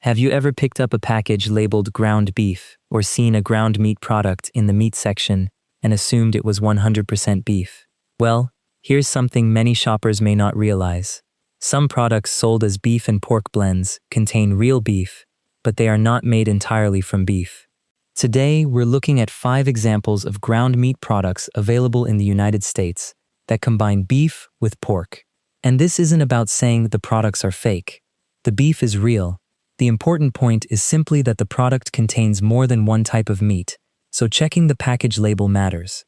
Have you ever picked up a package labeled ground beef or seen a ground meat product in the meat section and assumed it was 100% beef? Well, here's something many shoppers may not realize. Some products sold as beef and pork blends contain real beef, but they are not made entirely from beef. Today, we're looking at 5 examples of ground meat products available in the United States that combine beef with pork. And this isn't about saying the products are fake. The beef is real. The important point is simply that the product contains more than one type of meat, so checking the package label matters.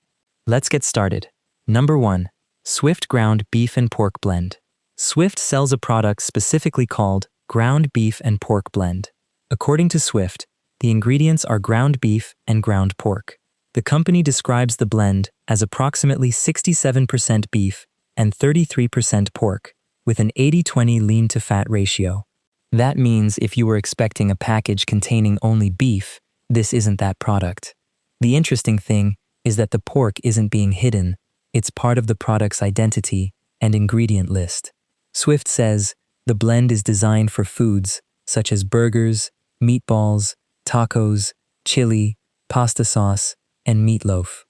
Let's get started. Number 1. Swift Ground Beef and Pork Blend. Swift sells a product specifically called Ground Beef and Pork Blend. According to Swift, the ingredients are ground beef and ground pork. The company describes the blend as approximately 67% beef and 33% pork, with an 80-20 lean-to-fat ratio. That means if you were expecting a package containing only beef, this isn't that product. The interesting thing is that the pork isn't being hidden. It's part of the product's identity and ingredient list. Swift says the blend is designed for foods such as burgers, meatballs, tacos, chili, pasta sauce, and meatloaf.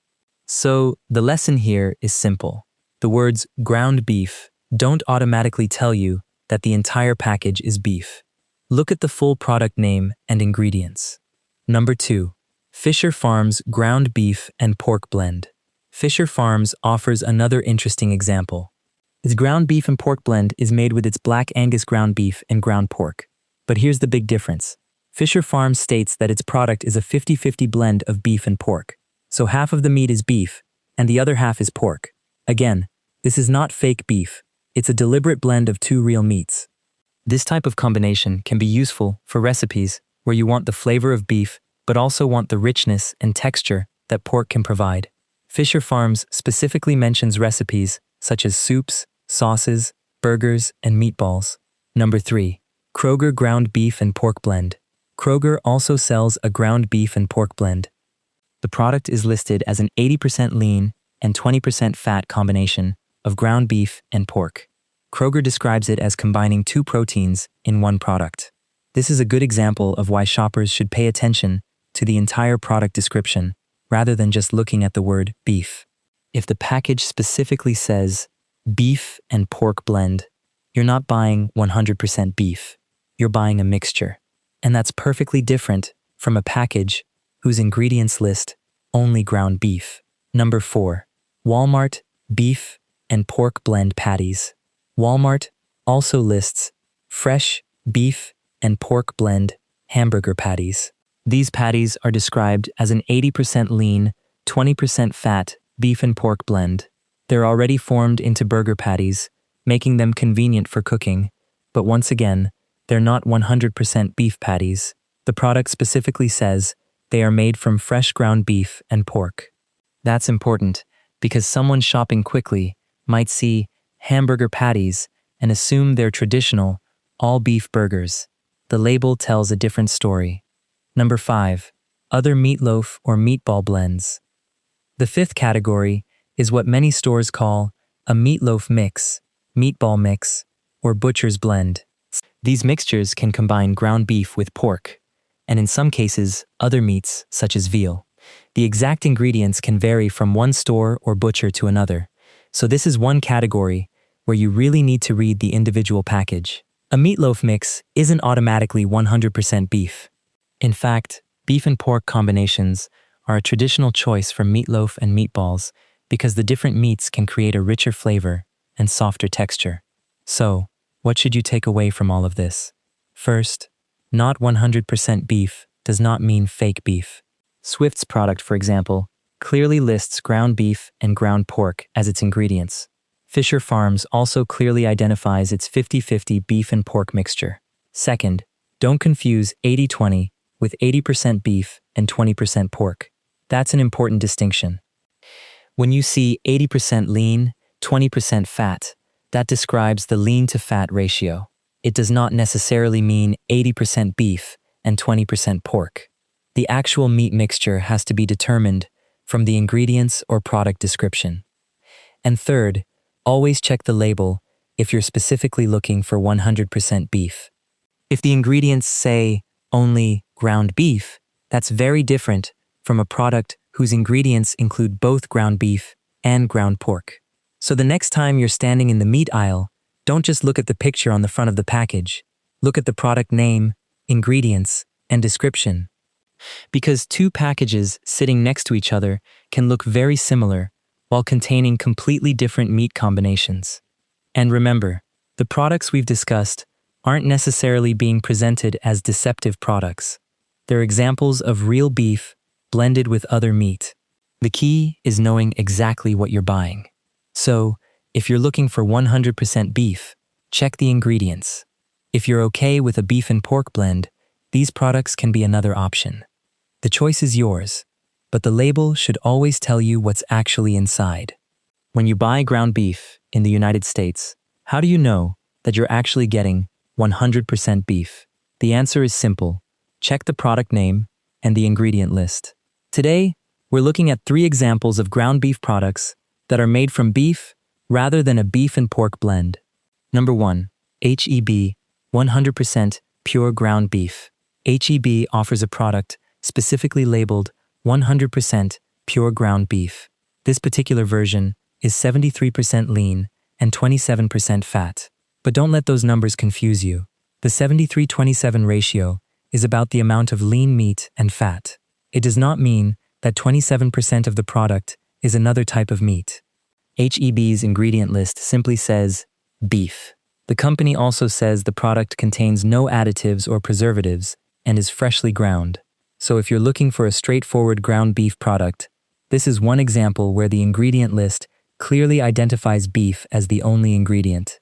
So the lesson here is simple. The words ground beef don't automatically tell you that the entire package is beef. Look at the full product name and ingredients. Number 2. Fisher Farms Ground Beef and Pork Blend. Fisher Farms offers another interesting example. Its ground beef and pork blend is made with its Black Angus ground beef and ground pork. But here's the big difference. Fisher Farms states that its product is a 50-50 blend of beef and pork. So half of the meat is beef, and the other half is pork. Again, this is not fake beef. It's a deliberate blend of 2 real meats. This type of combination can be useful for recipes where you want the flavor of beef but also want the richness and texture that pork can provide. Fisher Farms specifically mentions recipes such as soups, sauces, burgers, and meatballs. Number 3. Kroger Ground Beef and Pork Blend. Kroger also sells a ground beef and pork blend. The product is listed as an 80% lean and 20% fat combination of ground beef and pork. Kroger describes it as combining 2 proteins in one product. This is a good example of why shoppers should pay attention to the entire product description rather than just looking at the word beef. If the package specifically says beef and pork blend, you're not buying 100% beef. You're buying a mixture. And that's perfectly different from a package whose ingredients list only ground beef. Number 4. Walmart Beef and Pork Blend Patties. Walmart also lists fresh beef and pork blend hamburger patties. These patties are described as an 80% lean, 20% fat beef and pork blend. They're already formed into burger patties, making them convenient for cooking. But once again, they're not 100% beef patties. The product specifically says they are made from fresh ground beef and pork. That's important because someone shopping quickly might see hamburger patties and assume they're traditional, all-beef burgers. The label tells a different story. Number 5. Other meatloaf or meatball blends. The 5th category is what many stores call a meatloaf mix, meatball mix, or butcher's blend. These mixtures can combine ground beef with pork, and in some cases, other meats such as veal. The exact ingredients can vary from one store or butcher to another, so this is one category where you really need to read the individual package. A meatloaf mix isn't automatically 100% beef. In fact, beef and pork combinations are a traditional choice for meatloaf and meatballs because the different meats can create a richer flavor and softer texture. So, what should you take away from all of this? First, not 100% beef does not mean fake beef. Swift's product, for example, clearly lists ground beef and ground pork as its ingredients. Fisher Farms also clearly identifies its 50-50 beef and pork mixture. Second, don't confuse 80-20 with 80% beef and 20% pork. That's an important distinction. When you see 80% lean, 20% fat, that describes the lean-to-fat ratio. It does not necessarily mean 80% beef and 20% pork. The actual meat mixture has to be determined from the ingredients or product description. And third, always check the label if you're specifically looking for 100% beef. If the ingredients say only ground beef, that's very different from a product whose ingredients include both ground beef and ground pork. So the next time you're standing in the meat aisle, don't just look at the picture on the front of the package. Look at the product name, ingredients, and description. Because two packages sitting next to each other can look very similar while containing completely different meat combinations. And remember, the products we've discussed aren't necessarily being presented as deceptive products. They're examples of real beef blended with other meat. The key is knowing exactly what you're buying. So, if you're looking for 100% beef, check the ingredients. If you're okay with a beef and pork blend, these products can be another option. The choice is yours, but the label should always tell you what's actually inside. When you buy ground beef in the United States, how do you know that you're actually getting 100% beef? The answer is simple. Check the product name and the ingredient list. Today, we're looking at 3 examples of ground beef products that are made from beef rather than a beef and pork blend. Number 1. HEB 100% Pure Ground Beef. HEB offers a product specifically labeled 100% Pure Ground Beef. This particular version is 73% lean and 27% fat. But don't let those numbers confuse you. The 73-27 ratio is about the amount of lean meat and fat. It does not mean that 27% of the product is another type of meat. HEB's ingredient list simply says beef. The company also says the product contains no additives or preservatives and is freshly ground. So if you're looking for a straightforward ground beef product, this is one example where the ingredient list clearly identifies beef as the only ingredient.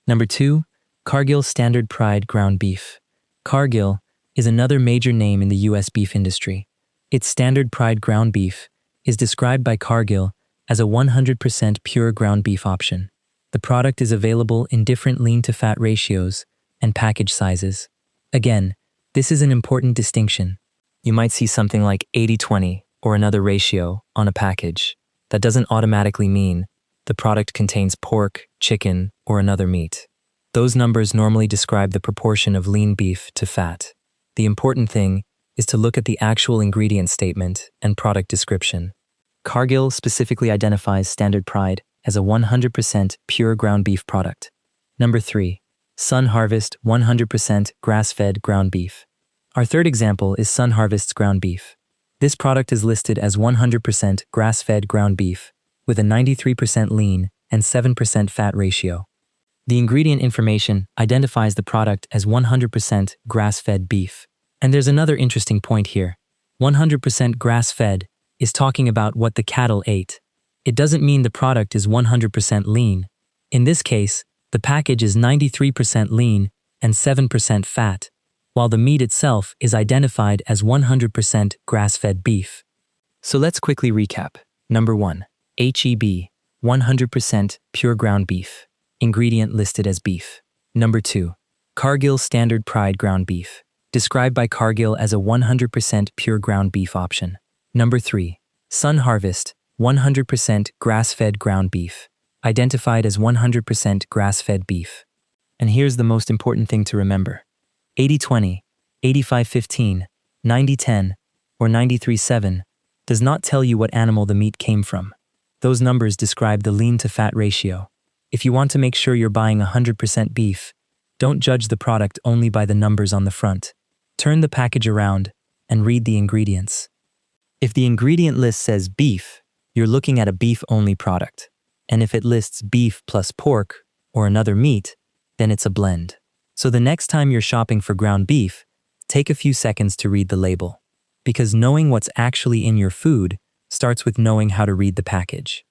Number 2, Cargill Standard Pride Ground Beef. Cargill is another major name in the U.S. beef industry. Its Standard Pride ground beef is described by Cargill as a 100% pure ground beef option. The product is available in different lean-to-fat ratios and package sizes. Again, this is an important distinction. You might see something like 80-20 or another ratio on a package. That doesn't automatically mean the product contains pork, chicken, or another meat. Those numbers normally describe the proportion of lean beef to fat. The important thing is to look at the actual ingredient statement and product description. Cargill specifically identifies Standard Pride as a 100% pure ground beef product. Number 3, Sun Harvest 100% grass-fed ground beef. Our third example is Sun Harvest's ground beef. This product is listed as 100% grass-fed ground beef with a 93% lean and 7% fat ratio. The ingredient information identifies the product as 100% grass-fed beef. And there's another interesting point here. 100% grass-fed is talking about what the cattle ate. It doesn't mean the product is 100% lean. In this case, the package is 93% lean and 7% fat, while the meat itself is identified as 100% grass-fed beef. So let's quickly recap. Number 1, HEB, 100% pure ground beef. Ingredient listed as beef. Number 2, Cargill Standard Pride ground beef, described by Cargill as a 100% pure ground beef option. Number 3, Sun Harvest, 100% grass-fed ground beef, identified as 100% grass-fed beef. And here's the most important thing to remember. 80-20, 85-15, 90-10, or 93-7 does not tell you what animal the meat came from. Those numbers describe the lean-to-fat ratio. If you want to make sure you're buying 100% beef, don't judge the product only by the numbers on the front. Turn the package around and read the ingredients. If the ingredient list says beef, you're looking at a beef-only product. And if it lists beef plus pork or another meat, then it's a blend. So the next time you're shopping for ground beef, take a few seconds to read the label. Because knowing what's actually in your food starts with knowing how to read the package.